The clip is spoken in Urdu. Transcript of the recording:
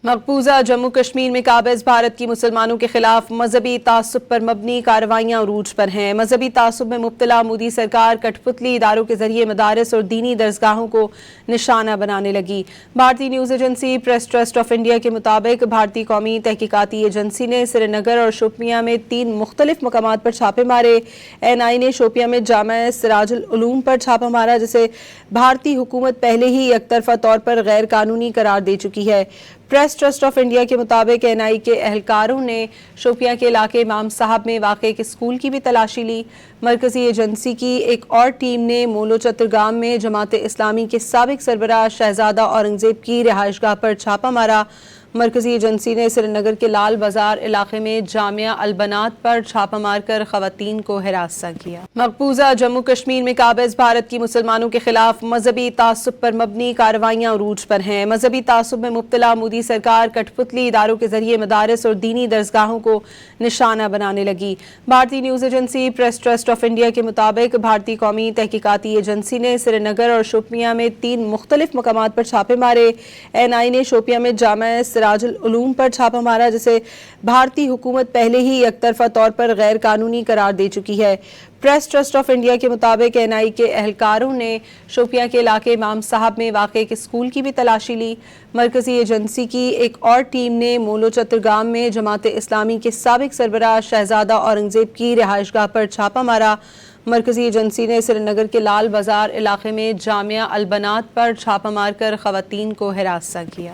مقبوضہ جموں کشمیر میں قابض بھارت کی مسلمانوں کے خلاف مذہبی تعصب پر مبنی کارروائیاں عروج پر ہیں۔ مذہبی تعصب میں مبتلا مودی سرکار کٹھ پتلی اداروں کے ذریعے مدارس اور دینی درسگاہوں کو نشانہ بنانے لگی۔ بھارتی news agency press trust of India کے مطابق بھارتی قومی تحقیقاتی ایجنسی نے سری نگر اور شوپیاں میں 3 مختلف مقامات پر چھاپے مارے۔ این آئی نے شوپیاں میں جامعہ سراج العلوم پر چھاپا مارا، جسے بھارتی حکومت پہلے ہی یک طرفہ طور پر غیر قانونی قرار دے چکی ہے۔ پریس ٹرسٹ آف انڈیا کے مطابق این آئی کے اہلکاروں نے شوپیاں کے علاقے امام صاحب میں واقع ایک اسکول کی بھی تلاشی لی۔ مرکزی ایجنسی کی ایک اور ٹیم نے مولو چترگام میں جماعت اسلامی کے سابق سربراہ شہزادہ اورنگزیب کی رہائش گاہ پر چھاپا مارا۔ مرکزی ایجنسی نے سری نگر کے لال بازار علاقے میں جامعہ البنات پر چھاپا مار کر خواتین کو ہراساں کیا۔ مقبوضہ جموں کشمیر میں قابض بھارت کی مسلمانوں کے خلاف مذہبی تعصب پر مبنی کارروائیاں عروج پر ہیں۔ مذہبی تعصب میں مبتلا مودی سرکار کٹھ پتلی اداروں کے ذریعے مدارس اور دینی درسگاہوں کو نشانہ بنانے لگی۔ بھارتی news agency press trust of India کے مطابق بھارتی قومی تحقیقاتی ایجنسی نے سری نگر اور شوپیاں میں 3 مختلف مقامات پر چھاپے مارے۔ این آئی نے شوپیاں میں جامعہ سراج العلوم پر چھاپا مارا، جسے بھارتی حکومت پہلے ہی یک طرفہ طور پر غیر قانونی قرار دے چکی ہے۔ پریس ٹرسٹ آف انڈیا کے مطابق این آئی کے اہلکاروں نے شوپیاں کے علاقے امام صاحب میں واقع ایک اسکول کی بھی تلاشی لی۔ مرکزی ایجنسی کی ایک اور ٹیم نے مولو چترگام میں جماعت اسلامی کے سابق سربراہ شہزادہ اورنگزیب کی رہائش گاہ پر چھاپا مارا۔ مرکزی ایجنسی نے سری نگر کے لال بازار علاقے میں جامعہ البنات پر چھاپا مار کر خواتین کو ہراساں کیا۔